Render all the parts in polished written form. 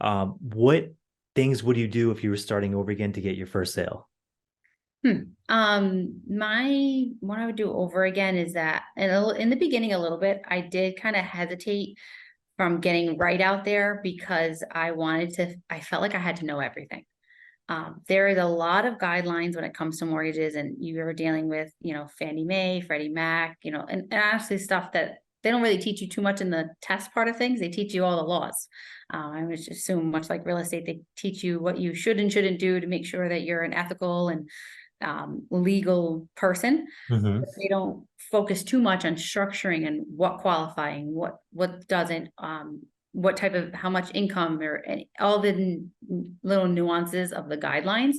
What things would you do if you were starting over again to get your first sale? What I would do over again is that in the beginning a little bit, I did kind of hesitate from getting right out there because I felt like I had to know everything. There is a lot of guidelines when it comes to mortgages, and you're dealing with, Fannie Mae, Freddie Mac, and honestly stuff that they don't really teach you too much in the test part of things. They teach you all the laws. I would assume, much like real estate, they teach you what you should and shouldn't do to make sure that you're an ethical and legal person. Hmm. They don't focus too much on structuring and what qualifying, what doesn't, what type of how much income or all the little nuances of the guidelines,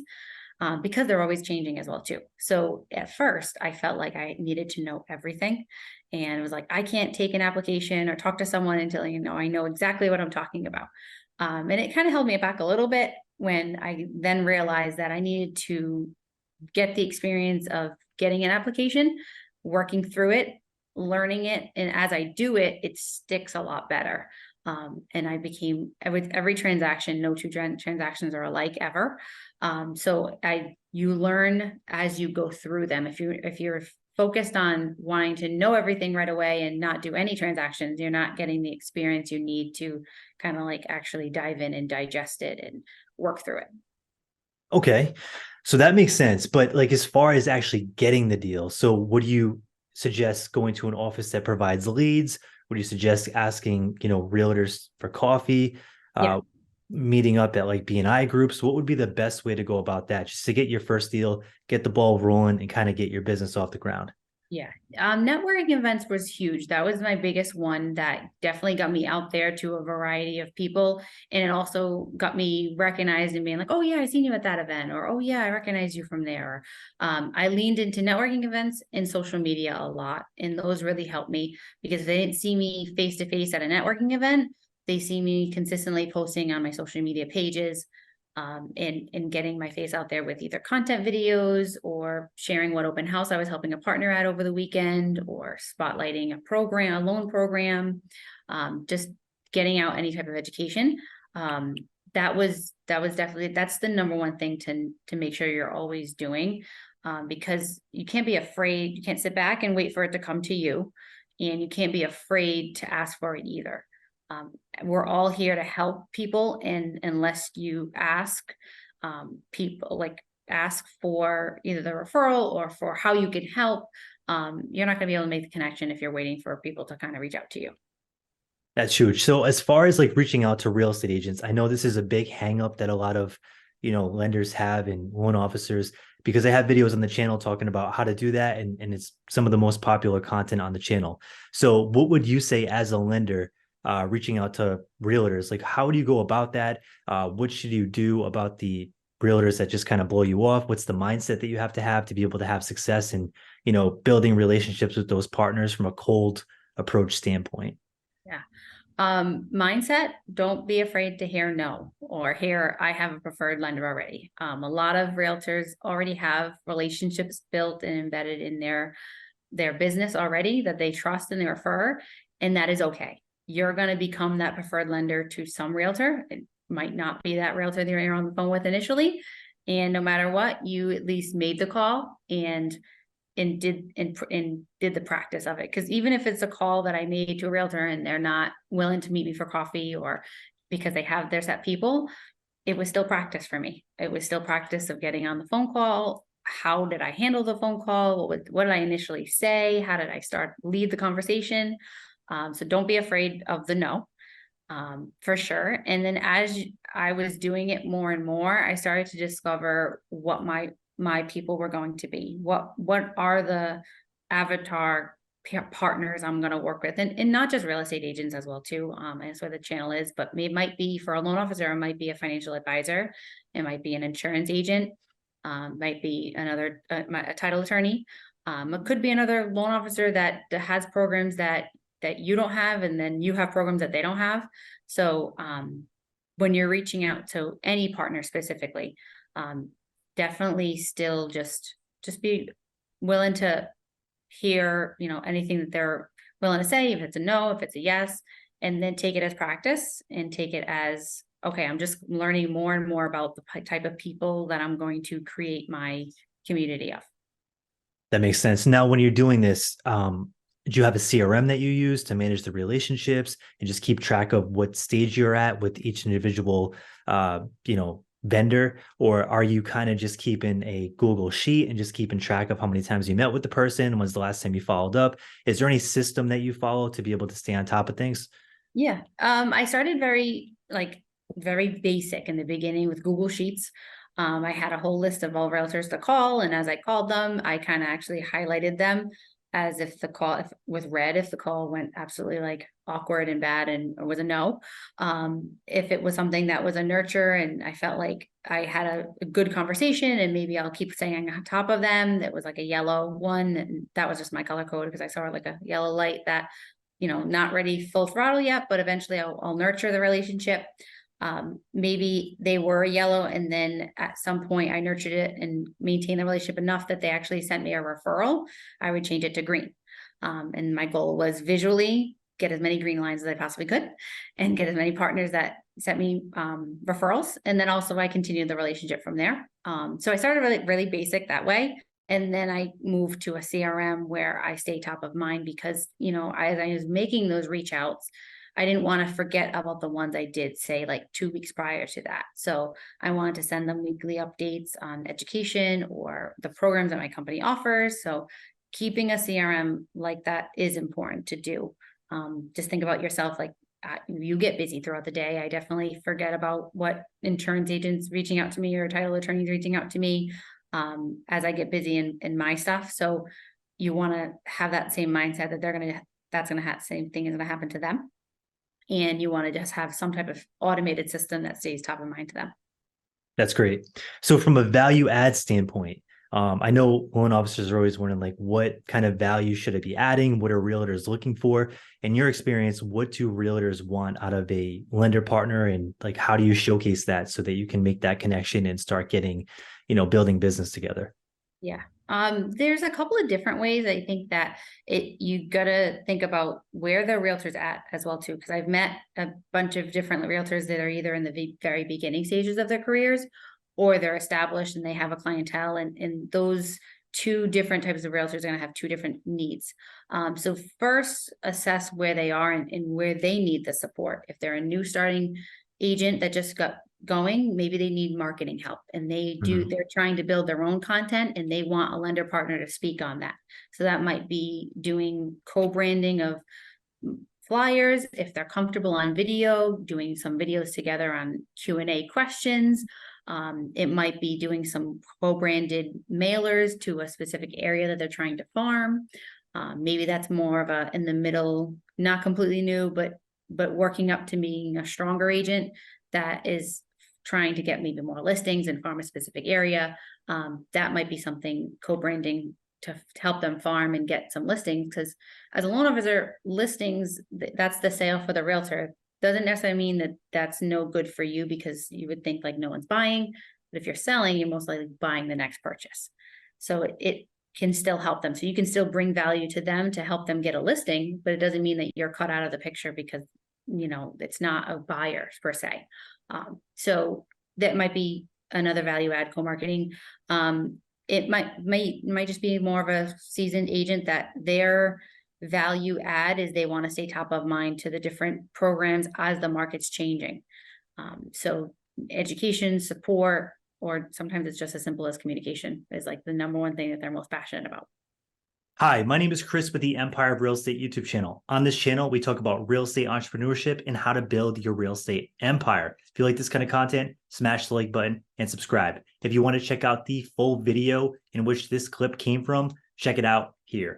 because they're always changing as well too. So at first, I felt like I needed to know everything, and it was like I can't take an application or talk to someone until I know exactly what I'm talking about. And it kind of held me back a little bit when I then realized that I needed to get the experience of getting an application, working through it, learning it. And as I do it, it sticks a lot better. And I became with every transaction, no two transactions are alike ever. You learn as you go through them. If you're focused on wanting to know everything right away and not do any transactions, you're not getting the experience you need to kind of like actually dive in and digest it and work through it. Okay. So that makes sense. But like as far as actually getting the deal, so would you suggest going to an office that provides leads? Would you suggest asking, realtors for coffee, Yeah. uh, meeting up at like BNI groups? What would be the best way to go about that? Just to get your first deal, get the ball rolling, and kind of get your business off the ground. Yeah. Networking events was huge. That was my biggest one that definitely got me out there to a variety of people. And it also got me recognized and being like, oh, yeah, I seen you at that event. Or, oh, yeah, I recognize you from there. I leaned into networking events and social media a lot. And those really helped me because they didn't see me face to face at a networking event. They see me consistently posting on my social media pages, and getting my face out there with either content videos or sharing what open house I was helping a partner at over the weekend, or spotlighting a loan program, just getting out any type of education. Um, that was definitely, that's the number one thing to make sure you're always doing, because you can't be afraid. You can't sit back and wait for it to come to you, and you can't be afraid to ask for it either. Um, we're all here to help people, and unless you ask, people, like, ask for either the referral or for how you can help, you're not going to be able to make the connection if you're waiting for people to kind of reach out to you. That's huge. So as far as like reaching out to real estate agents, I know this is a big hang up that a lot of, lenders have and loan officers, because I have videos on the channel talking about how to do that. And it's some of the most popular content on the channel. So what would you say as a lender, reaching out to realtors? Like, how do you go about that? What should you do about the realtors that just kind of blow you off? What's the mindset that you have to be able to have success in, building relationships with those partners from a cold approach standpoint? Yeah. Mindset, don't be afraid to hear no, or hear I have a preferred lender already. A lot of realtors already have relationships built and embedded in their business already that they trust and they refer, and that is okay. You're going to become that preferred lender to some realtor. It might not be that realtor that you're on the phone with initially, and no matter what, you at least made the call and did the practice of it. Because even if it's a call that I made to a realtor and they're not willing to meet me for coffee, or because they have their set people, it was still practice for me. It was still practice of getting on the phone call. How did I handle the phone call? What did I initially say? How did I lead the conversation? So don't be afraid of the no, for sure. And then as I was doing it more and more, I started to discover what my people were going to be. What are the avatar partners I'm going to work with, and not just real estate agents as well too. And that's where the channel is. But it might be for a loan officer, it might be a financial advisor, it might be an insurance agent, might be a title attorney. It could be another loan officer that has programs that you don't have, and then you have programs that they don't have. So when you're reaching out to any partner specifically, um, definitely still just be willing to hear, anything that they're willing to say, if it's a no, if it's a yes, and then take it as practice and take it as okay, I'm just learning more and more about the type of people that I'm going to create my community of. That makes sense. Now, when you're doing this, do you have a CRM that you use to manage the relationships and just keep track of what stage you're at with each individual, vendor, or are you kind of just keeping a Google sheet and just keeping track of how many times you met with the person? When's the last time you followed up? Is there any system that you follow to be able to stay on top of things? Yeah. I started very basic in the beginning with Google Sheets. I had a whole list of all realtors to call, and as I called them, I kind of actually highlighted them as if the call with red if the call went absolutely like awkward and bad and it was a no. If it was something that was a nurture and I felt like I had a good conversation and maybe I'll keep staying on top of them, that was like a yellow one, and that was just my color code because I saw like a yellow light that not ready full throttle yet, but eventually I'll nurture the relationship. Maybe they were yellow and then at some point I nurtured it and maintained the relationship enough that they actually sent me a referral. I would change it to green. And my goal was visually get as many green lines as I possibly could and get as many partners that sent me referrals. And then also I continued the relationship from there. So I started really basic that way. And then I moved to a CRM where I stay top of mind because, as I was making those reach outs, I didn't want to forget about the ones I did say like 2 weeks prior to that. So I wanted to send them weekly updates on education or the programs that my company offers. So keeping a CRM like that is important to do. Just think about yourself, like you get busy throughout the day. I definitely forget about what insurance agents reaching out to me or title attorneys reaching out to me as I get busy in my stuff. So you want to have that same mindset that that's going to have the same thing is going to happen to them. And you want to just have some type of automated system that stays top of mind to them. That's great. So from a value add standpoint, I know loan officers are always wondering like what kind of value should it be adding? What are realtors looking for? In your experience, what do realtors want out of a lender partner? And like how do you showcase that so that you can make that connection and start getting, building business together? Yeah. There's a couple of different ways. I think that you gotta think about where the realtor's at as well too, because I've met a bunch of different realtors that are either in the very beginning stages of their careers or they're established and they have a clientele, and those two different types of realtors are going to have two different needs. So first assess where they are and where they need the support. If they're a new starting agent that just got going, maybe they need marketing help and Mhm. they're trying to build their own content and they want a lender partner to speak on that. So that might be doing co-branding of flyers if they're comfortable on video, doing some videos together on Q&A questions. It might be doing some co-branded mailers to a specific area that they're trying to farm. Maybe that's more of a in the middle, not completely new, but working up to being a stronger agent that is trying to get maybe more listings and farm a specific area. That might be something co-branding to help them farm and get some listings, because as a loan officer, listings, that's the sale for the realtor. Doesn't necessarily mean that that's no good for you because you would think like no one's buying, but if you're selling, you're most likely buying the next purchase. So it can still help them. So you can still bring value to them to help them get a listing, but it doesn't mean that you're cut out of the picture because it's not a buyer per se. So that might be another value add co-marketing. It might just be more of a seasoned agent that their value add is they want to stay top of mind to the different programs as the market's changing. So education, support, or sometimes it's just as simple as communication is like the number one thing that they're most passionate about. Hi, my name is Chris with the Empire of Real Estate YouTube channel. On this channel, we talk about real estate entrepreneurship and how to build your real estate empire. If you like this kind of content, smash the like button and subscribe. If you want to check out the full video in which this clip came from, check it out here.